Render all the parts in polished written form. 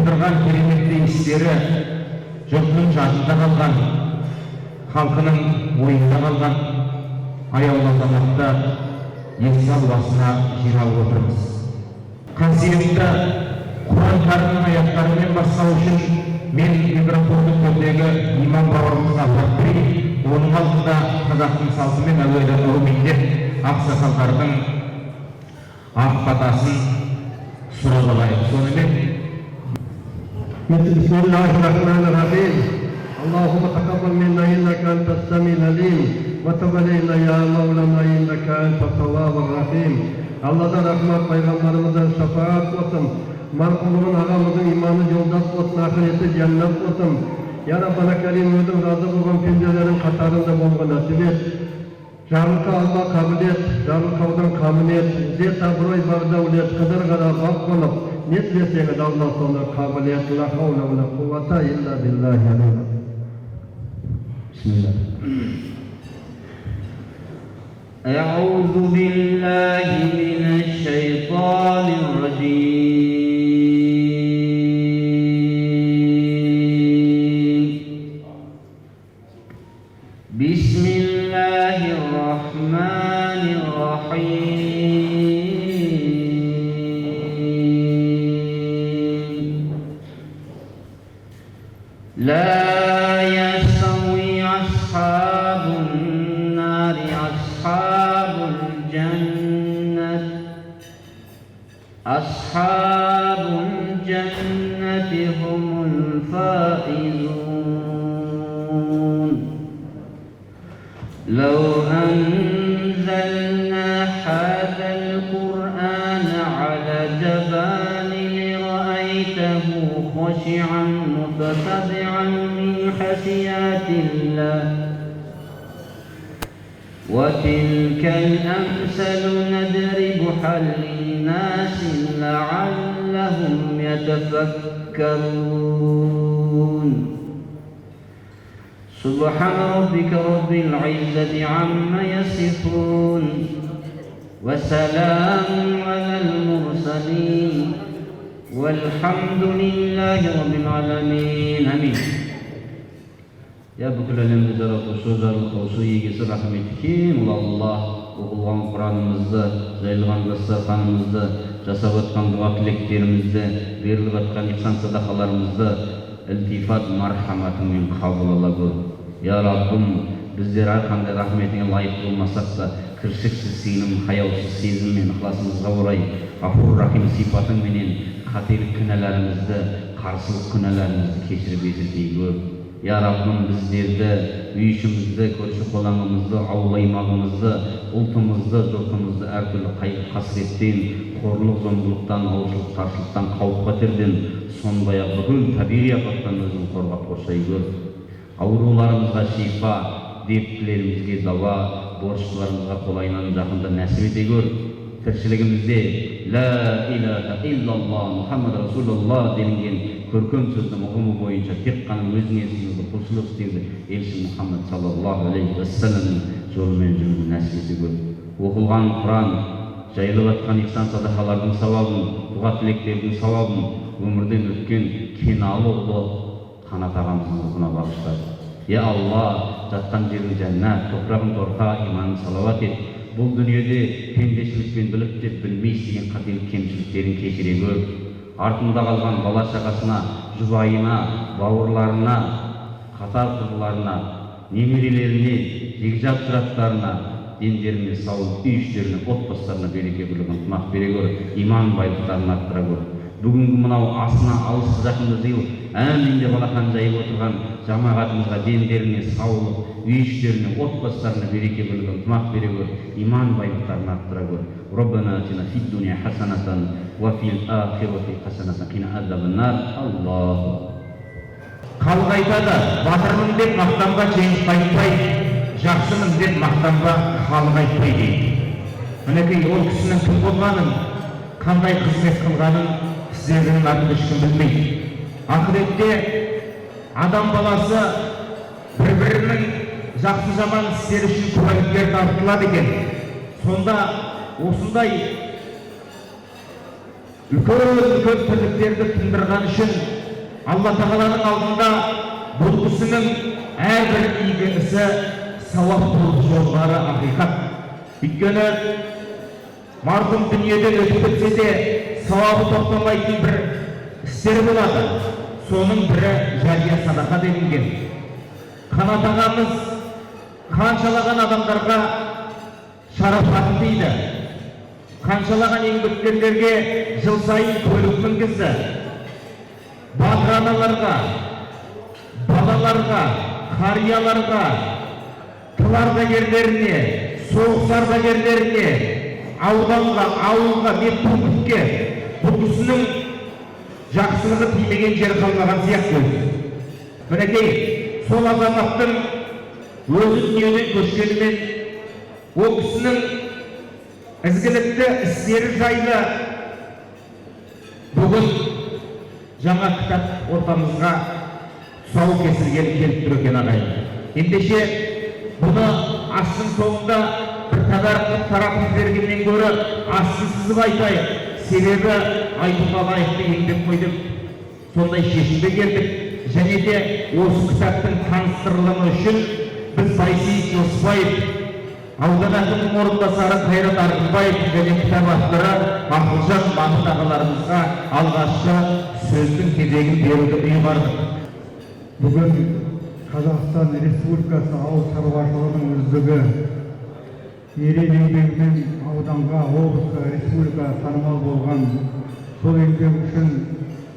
тындырған кереметті істері жұртының жадында қалған, халқының ойында қалған аяулы азаматты еске алу басына жиналып отырмыз. Қасиетті Құран кәрімнің аяттарымен бастау үшін мен микрофонды төрдегі имам бауырымызға бұрттырып, оның алдында қазақтың салтымен әуелі ұрмендеп ақсақалдардың ақ батасын сұрап алайық. Сонымен Bismillahirrahmanirrahim. Allahumma taqabbal minna innaka antas samiul alim wa tub alayna ya Mevlana innaka antat tawwabur rahim. Allah'tan rahmat, peygamberimizden şefaat olsun. Marhumluğun ağamızın imanı yoldaş olsun, ahireti cennet olsun. Ya Rabbana Kerim ödüm razı bulun pendelerin katarında bulgun nasip et. Jarlıkı alma kabul et, jarlıkavdan kamun et. Zet abroy barda ulet, kıdır kadar bak olup, netmeseniz Allah sonra kabul et. La havle ve la kuvvete illa billahi aleyhi. Bismillah. أعوذ بالله من الشيطان الرجيم. بسم الله الرحمن الرحيم. لا يستوي أصحاب النار أصحاب الجنة هم الفائزون. لو أنزلنا هذا القرآن على جبال لرأيته خاشعا متصدعا من خشية الله. وتلك الأمثال نضربها للناس لعلهم يتفكرون. سبحان ربك رب العزة عما يصفون وسلام على المرسلين والحمد لله رب العالمين. آمين. Ya бүкіл әлемді жаратушы, жарылқаушы, егесі рахметі кең ол Аллах. Оқылған Құранымызды, жайылған дастарханымызды, жасап жатқан дұға тілектерімізді, беріліп жатқан ихсан садақаларымызды ілтифат мархаматыңмен қабыл ала көр. Я Раббым, біздер әрқандай рахметіңе лайық болмасақ та, кіршіксіз сенім, хаяусыз сезім мен ықыласымызға орай ғафур рахим сипатыңменен қателік күнәларымызды, қарсылық күнәларымызды кешіріп есіртей көр. Ya Rabbim bizlerді, үй ішімізді, көрші қолаңымызды, ауыл аймағымызды, ұлтымызды, жұртымызды әртүрлі қайғы қасіреттен, қорлық зомбылықтан, аушылық қарсылықтан, қауіп қатерден, сондай-ақ бүкіл табиғи апаттан өзің қорғап қоршай көр. Ауруларымызға шифа, дерттілерімізге дауа, борыштыларымызға қолайынан жақында нәсіп ете көр. Тіршілігімізде ла илаха иллаллах Мұхаммад Расулаллах делінген көркем сөздің ұғымы бойынша тек қана өзіңе сыйынуды, құлшылық істеуді елші Мұхаммад саллаллаху алейхи уассаламның жолымен жүруді нәсіп ете көр. Оқылған Құран, жайылып жатқан ихсан садақалардың сауабын, дұға тілектердің сауабын өмірден өткен Кеналы ұлы Қанат ағамыздың рухына бағыштады. Я Алла, жатқан жерің жәннат, топырағын торқа, иманын салауат ет. Бұл дүниеде пендешілікпен біліп деп білмей істеген қателік кемшіліктерін кешіре көр. Артында қалған бала шағасына, жұбайына, бауырларына, қатар құрбыларына, немерелеріне, жекжат жұраттарына, дендеріне саулық, үй іштеріне, отбасыларына береке бірлік ынтымақ бере көр, иман байлықтарын арттыра көр. Бүгінгі мынау асына алыс жақынды жиылып, әмин деп алақан жайып отырған жамағатымызға дендеріне саулық, үй іштеріне, отбасыларына береке бірлік ынтымақ бере көр, иман байлықтарын арттыра көр. Роббана атина фид дуния хасанатан ва фил ахирати хасанатан қина азабан нар. Аллах. Халық айтады, батырмын деп мақтанға жеңіс айтпай, жақсымын деп мақтанға халық айтпай дейді. Мінекей ол кісінің кім болғанын, қандай қызмет қылғанын сіздердің атын ешкім білмейді. Ақыретте адам баласы бір-бірінің жақсы жаман істері үшін куәліктер тартылады екен. Сонда осындай үлкен тірліктерді тындырған үшін Алла Тағаланың алдында бұл кісінің әрбір игі ісі сауап болып жолғары ақиқат. Өйткені марқұм дүниеден өтіп кетсе де сауабы тоқтамайтын бір істер болады. Соның бірі жария садақа делінген. Қанат ағамыз қаншалаған адамдарға шарапатын дейді. Қаншалаған еңбеккерлерге жыл сайын көлік мінгізді. Батыр аналарға, балаларға, қарияларға, тыл ардагерлеріне, соғыс ардагерлеріне, ауданға, ауылға, пунктке бұл кісінің жақсылығы тимеген жер қалмаған сияқты. Мінекей, сол азаматтың өзі дүниеден көшкенімен ол кісінің ізгілікті істері жайлы бүгін жаңа кітап ортамызға тұсауы кесілгелі келіп тұр екен ағайын. Ендеше бұны астың соңында бір тәбәрік таратып бергеннен гөрі астын сызып айтайық. Себебі айтуға лайықты еңбек қойдық, сондай шешімге келдік. Және де осы кітаптың таныстырылымы үшін біз Байсейіт Жосбаев, аудан әкімінің орынбасары Қайрат Арғынбаев және кітап авторы Ақылжан Махмұт ағаларымызға алғашқы сөздің кезегін беруді ұйғардық. Бүгін Қазақстан Республикасы ауыл шаруашылығының үздігі ерен еңбегімен ауданға, облысқа, республикаға танымал болған сол еңбек үшін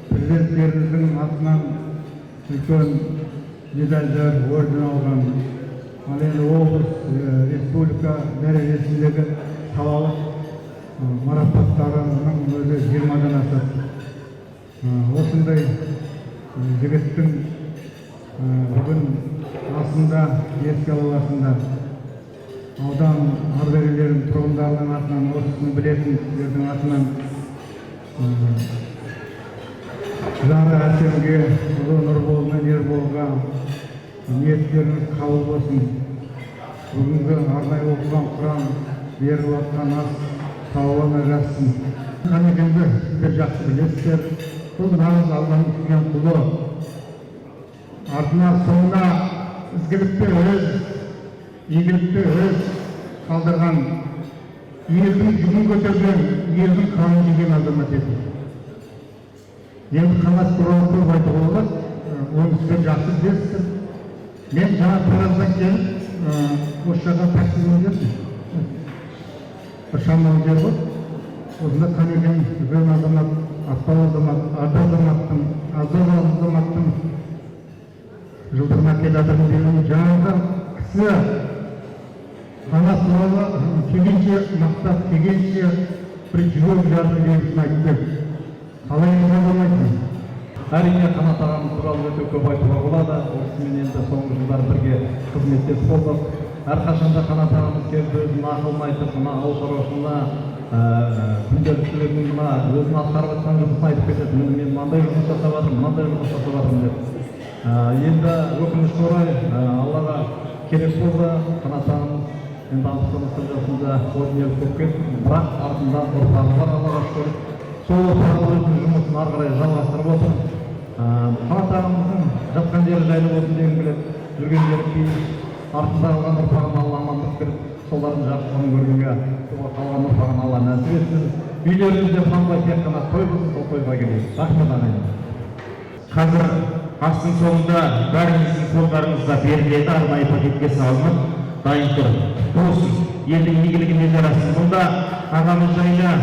президенттеріміздің атынан үлкен медальдар, орден алған, ал енді облыс, республика дәрежесіндегі салалық марапаттарының өзі 20-дан асады. Осындай жігіттің бүгін асында, еске алуасында аудан ардагерлерінің тұрғындарының атынан, осыны білетін сіздердің атынан жары әсемге, ұлы Нұрбол мен Ерболға ниеттеріңіз қабыл болсын. Бүгінгі арнайы оқыған Құран, беріп жатқан ас сауабына жазсын. Қанекенді сіздер жақсы білесіздер. Бұл нағыз Алланың түскен құлы. Артына соңына ізгілікті өз, игілікті өз қалдырған, елдің жүгін көтерген, елдің қамын жеген азамат еді. Енді қанат туралы көп айтуға болады, оны сіздер жақсы білесіздер. Мен жаңа тараздан келіп, осы жаққа таксимен келдім. бір шамалы жер бар. Осында Қанекең үлкен азамат, ақтау азамат, азаматтың жылдығына келатырмын деген жаңағы кісі қанат туралы келгенше мақтап, келгенше бір жүрек жарты лебізін айтты. Қалай болмайтын? Әрине Қанат ағамыз туралы өте көп айтуға болады. Осымен енді соңғы жылдар бірге қызметтес болдық. Әрқашанда Қанат ағамыз келіп өзінің ақылын айтып, мына ауыл шаруашылығына күнделіктілігін, мына өзінің атқарып жатқан жұмысын айтып кетеді. Мен мынандай жұмыс жасап жатырмын, мынандай жұмыс жасап жатырмын деп. Енді өкінішке орай Аллаға керек болды. Қанат ағамыз енді 60 жасында орнеліп болып кетті. Бірақ артында ұрпағы бар, Аллаға шүкір. Сол ұрпағы өзінің жұмысын ары қарай жалғастырып отыр. Қанат ағамыздың жатқан жері жайлы болсын дегім келеді. Жүрген жері кейін артында қалған ұрпағына Алла амандық беріп, солардың жақсылығын көргенге қалған ұрпағына Алла нәсіп етсін. Үйлеріңізде қанбай тек қана той болсын, сол тойға келейік. Рахмет ағайын. Қазір астың соңында бәріңіздің қолдарыңызға беріледі, арнайы пакетке салынып дайын тұр. Болсын, елдің игілігіне жарасын. Мұнда ағамыз жайлы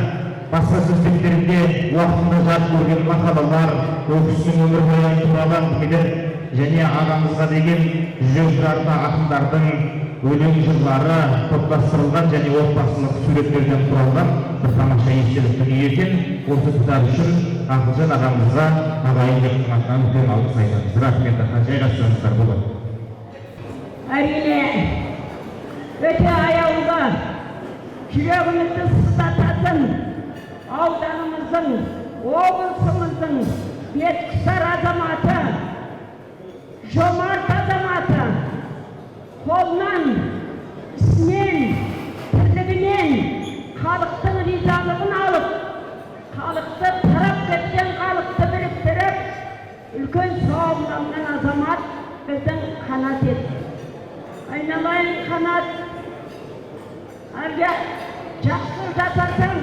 басқа сөздерінде уақытында жарық көрген мақалалар, ол кісінің өмірбаяны туралы әңгімелер және ағамызға деген жүрекжарды ақындардың өлең жырлары топтастырылған және отбасылық суреттерден құралған бір тамаша естелік дүние екен. Осы кітап үшін Ақылжан ағамызға ағайын жұрттың атынан үлкен алғыс айтамыз. Рахмет, жайғасыңыздар болады. Әрине, өте аяулы, жүрегімізді сыздататын ауданымыздың, облысымыздың бетқұсар азаматы, жомарт азаматы, қолынан, ісінен, тірлігінен халықтың ризалығын алып, халықты тарап кеткен халықты біріктіріп, үлкен сауабынан азамат біздің Қанат еді. Айналайын Қанат, әлгі жақсы жасасаң,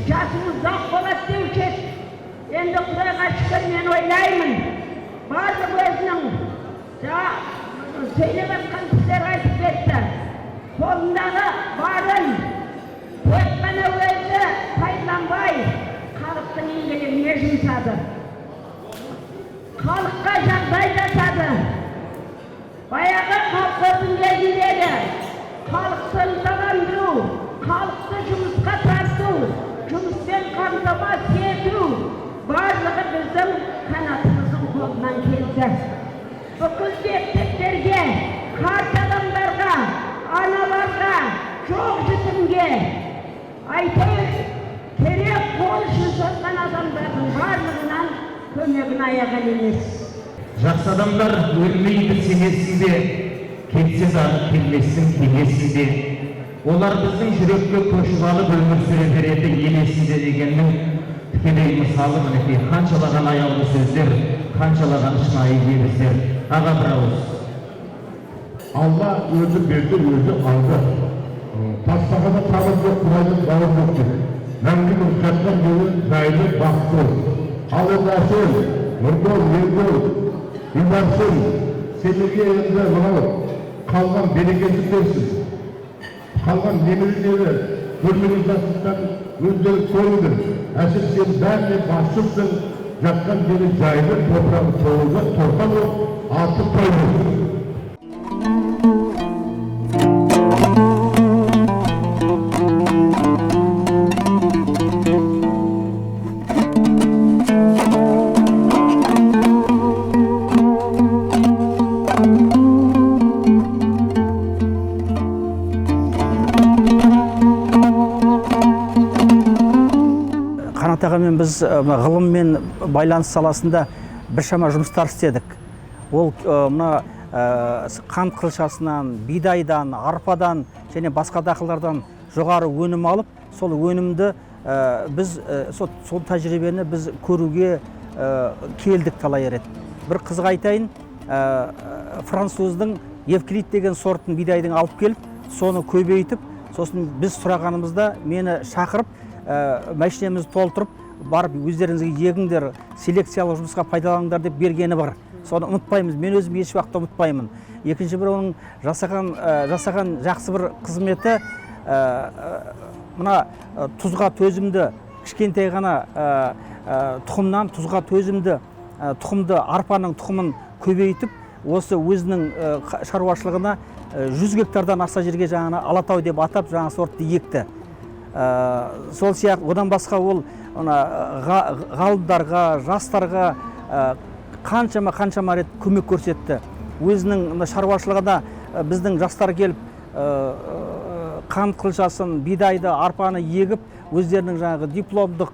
жасың ұзақ болады деуші еді. Енді Құдайға шүкір мен ойлаймын, барлық өзінің сөйлеп жатқан кісілер айтып кетті. Қолындағы барын тек қана өзі пайдаланбай, халықтың еңбегіне жұмсады. Халыққа жағдай жасады. Баяғы колхоздың кезіндегі халықты ынталандыру, халықты жұмысқа тарту, жұмыспен қамтамасыз ету барлығы біздің Қанатымыздың қолынан келді. Бүкіл мектептерге, қарт адамдарға, аналарға, жоқ жітімге әйтеуір керек қол ұшын созған адамдардың барлығынан көмегін аяған емес. Жақсы адамдар өлмейді сенесің бе, кетсе дағы келмессің кеңесің бе. Олар біздің жүрекке көшіп алып өмір сүре береді елесінде дегеннің тікелей мысалы мінекей қаншалаған аяулы сөздер, қаншалаған шынайы лебіздер. Аға бір ауыз. Алла өзі берді, өзі алды. Тастағанда табыр жоқ, Құдайдың бауыр жоқ деп. Мәңгі жатқан жолы жайлы бақытты. Ал олдасын, нұрдол, елдол, үйбарсын, сендерге енді мынау қалған берекеті берсін. Қалған немерелері, көрмеген жастықтан өздері көріңдір. Әсір сен бәріне басшысың, жатқан жері жайлы, топырағы тоғызы, торқа болып, аты тойлы. Қанат ағамен біз ғылыммен байланыс саласында біршама жұмыстар істедік. Ол мына қант қылшасынан, бидайдан, арпадан және басқа дақылдардан жоғары өнім алып, сол өнімді біз сол тәжірибені біз көруге келдік талай рет. Бір қызық айтайын, француздың Евклид деген сортын бидайдың алып келіп, соны көбейтіп, сосын біз сұрағанымызда мені шақырып, мәшинемізді толтырып, барып өздеріңізге егіңдер, селекциялық жұмысқа пайдаланыңдар деп бергені бар. Соны ұмытпаймыз, мен өзім еш уақытта ұмытпаймын. Екінші бір оның жасаған жақсы бір қызметі, мына тұзға төзімді, кішкентай ғана тұқымнан тұзға төзімді тұқымды арпаның тұқымын көбейтіп, осы өзінің шаруашылығына 100 гектардан аса жерге жаңа Алатау деп атап жаңа сортты екті. Сол сияқты одан басқа ол ғалымдарға, жастарға қаншама рет көмек көрсетті. Өзінің шаруашылығына біздің жастар келіп қант қылшасын, бидайды, арпаны егіп, өздерінің жаңағы дипломдық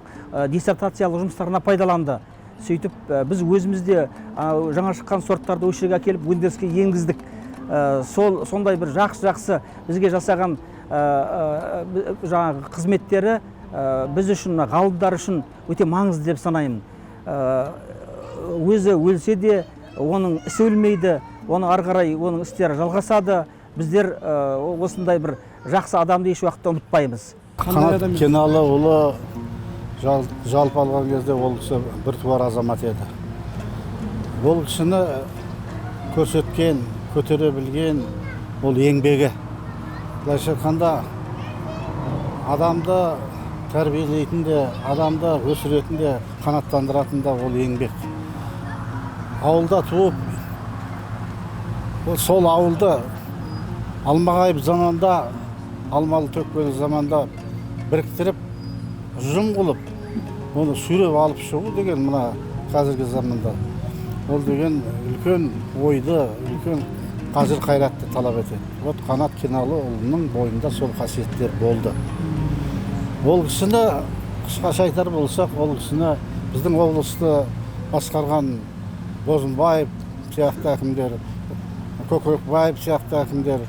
диссертациялық жұмыстарына пайдаланды. Сөйтіп біз өзімізде жаңа шыққан сорттарды осы жерге әкеліп өндіріске енгіздік. Сондай бір жақсы бізге жасаған жаңағы қызметтері біз үшін, ғалымдар үшін өте маңызды деп санаймын. Өзі өлсе де оның ісі өлмейді, оның ары қарай оның істері жалғасады. Біздер осындай бір жақсы адамды еш уақытта ұмытпаймыз. Қанат Кеналыұлы жалпы алған кезде ол кісі біртуар азамат еді. Ол кісіні көрсеткен, көтере білген ол еңбегі. Былайша айтқанда адамды тәрбиелейтін де, адамды өсіретін де, қанаттандыратын да ол еңбек. Ауылда туып, сол ауылды алмағайып заманда, алмалы төкпелі заманда біріктіріп, ұжым қылып, оны сүйреп алып шығу деген мына қазіргі заманда. Ол деген үлкен ойды, үлкен қазір қайратты талап етеді. Вот Қанат Кеналыұлының бойында сол қасиеттер болды. Ол кісіні қысқаша айтар болсақ, ол кісіні біздің облысты басқарған Бозымбаев сияқты әкімдер, Көкірекбаев сияқты әкімдер,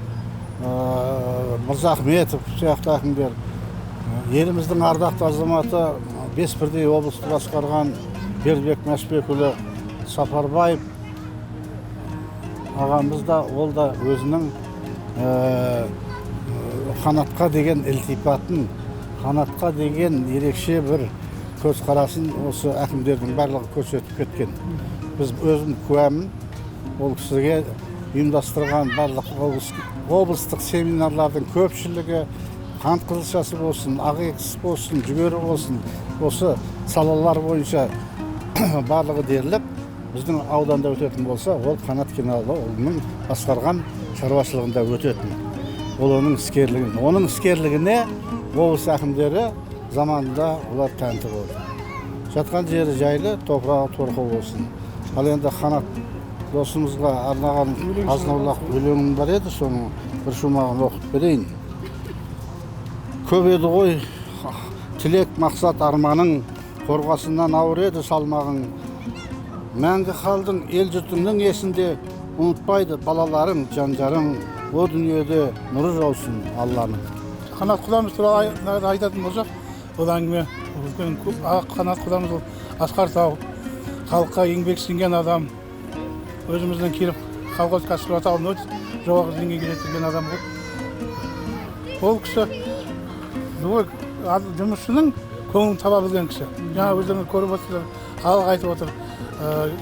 Мырзахметов сияқты әкімдер, еліміздің ардақты азаматы 5 бірдей облысты басқарған Бердібек Мәшбекұлы Сапарбаев ағамыз да ол да өзінің қанатқа деген ілтипатын, қанатқа деген ерекше бір көзқарасын осы әкімдердің барлығы көрсетіп кеткен. Біз өзім куәмін, ол кісіге ұйымдастырған барлық облыстық семинарлардың көпшілігі қант қызылшасы болсын, ағекіс болсын, жүгері болсын, осы салалар бойынша барлығы дерліп, біздің ауданда өтетін болса, ол қанат Кенәліұлының басқарған шаруашылығында өтетін. Ол оның іскерлігіне облыс әкімдері заманында олар тәнті болды. Жатқан жері жайлы, топырағы торқы болсын. Ал енді қанат досымызға арнаған азынаулақ өлеңім бар еді, соның бір шумағын оқып берейін. Көп еді ғой тілек, мақсат, арманың, қорғасынан ауыр еді салмағың. Мәңгі қалдың ел жұртыңның есінде, ұмытпайды балаларың, жан-жарың, о дүниеде нұры жаусын Алланың. Қанат құдамыз туралы айтатын болсақ, бұл әңгіме Қанат құдамыз Асқар Тау, халыққа еңбек сіңген адам, өзіміздің келіп колхоз кәсіпорын атауын жоғары деңгейге жеткізген адам ғой. Ол кісі жұмысшының көңілін таба білген кісі. Жаңа өздеріңіз көріп отырсыздар, халық айтып отыр,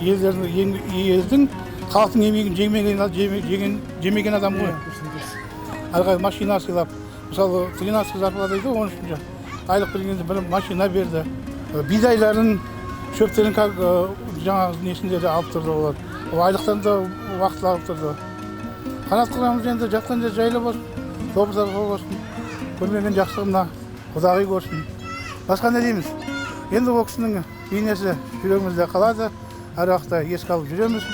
елдің халықтың еңбегін жемеген адам ғой. Әрі машина сыйлап, мысалы 13 зарплата дейді, 13-ші айлық бергенде бір машина берді. Бидайларын, шөптерін жаңа несінде де алып тұрды олар. Айлықтан да уақытылы алып тұрды. Қанат құдамыз енді жатқан жер жайлы болсын, тобыздар болсын, көрмеген жақсылығына құдағи көрсін. Басқа не дейміз? Енді ол кісінің бейнесі жүрегімізде қалады, әр уақытта еске алып жүреміз.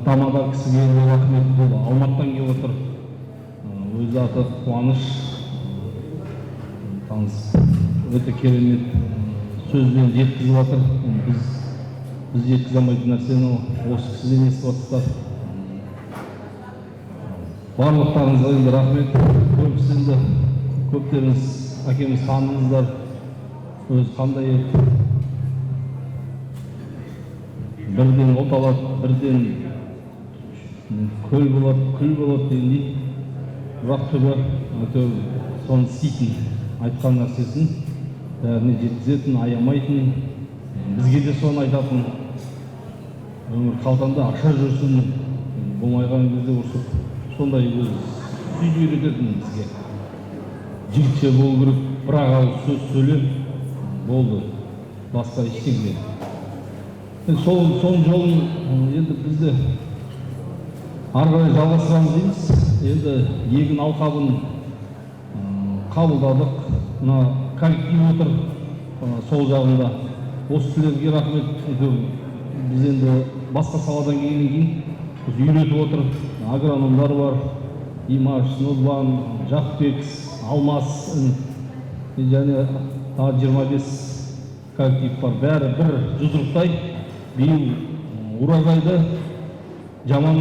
Тамада кісіге рахмет, бұл Алматыдан келіп отыр. Өз аты Қуаныш, таныс өте керемет сөзбен жеткізіп отыр. Біз жеткізе алмайтын нәрсені осы кісіден естіп отырсыздар. Барлықтарыңызға енді рахмет. Көбісінде көптеріңіз әкеміз таныңыздар. Өзі қандай еді? Бірден от алады, бірден көй болады, күл болады дегендей. Бірақ түбі соны істейтін, айтқан нәрсесін бәріне жеткізетін, аямайтын, бізге де соны айтатын. Өмір қалтаңда ақша жүрсін, болмайған кезде ұрсып, сондай өзі сөйді үйрететін бізге. Жігітше болу керек, бір-ақ ауыз сөз сөйлеп болды, басқа ештеңе. Сол жолын енді бізді ары қарай жалғастырамыз дейміз. Енді егін алқабын қабылдадық. Мына коллектив отыр сол жағында. Осы кісілерге рахмет. Біз енді басқа саладан келгеннен кейін үйретіп отыр. Агрономдар бар. Имаш, Нұрбан, Жақпек, Алмас және тағы 25 коллектив бар. Бәрі бір жұдырықтай. Биыл уразайды жаман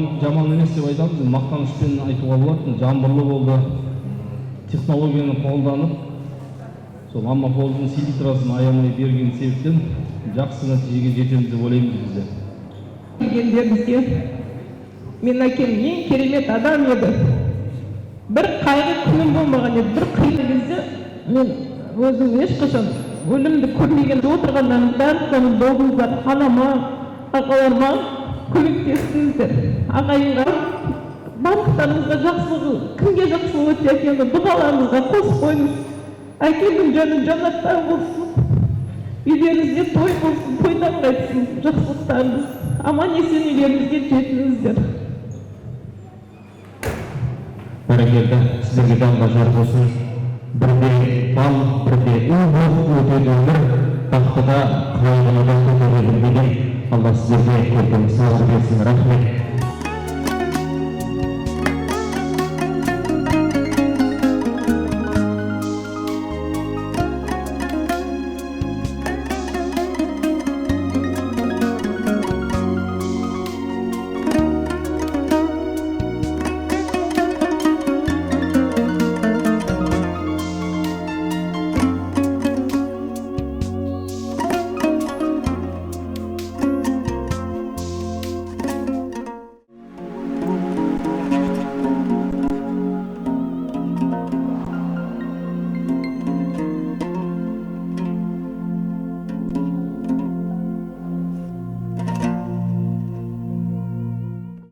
емес деп айтамыз, мақтанышпен айтуға болады. Жаңбырлы болды, технологияны қолданып, сол аммофоздың селитрасын аямай берген себептен жақсы нәтижеге жетеміз деп ойлаймыз біздер. Келгендеріңізге мен әкем ең керемет адам еді. Бір қайғы күнім болмаған еді. Бір қиын кезде мен өзім ешқашан өлімді көрмеген отырғаннан бәрін болдыңыздар. Анама, ағаларыма көмектестіңіздер. Ағайынға, барлықтарыңызға жақсылығы, кімге жақсылығы өте әкемді дұғаларыңызға қосып қойыңыз. Әкемнің жаны жаннатта болсын. Үйлеріңізде той болсын, тойдан қайтсын, жақсылықтарыңыз. Аман есен үйлеріңізге жетіңіздер. Бәрекелді, сіздерге таңға жар болсын. Бірде бал, бірде болып өтеді өмір, бақытта қылайғанада көтере білмеген. Алла сіздерге көрген сабыр берсін. Рахмет.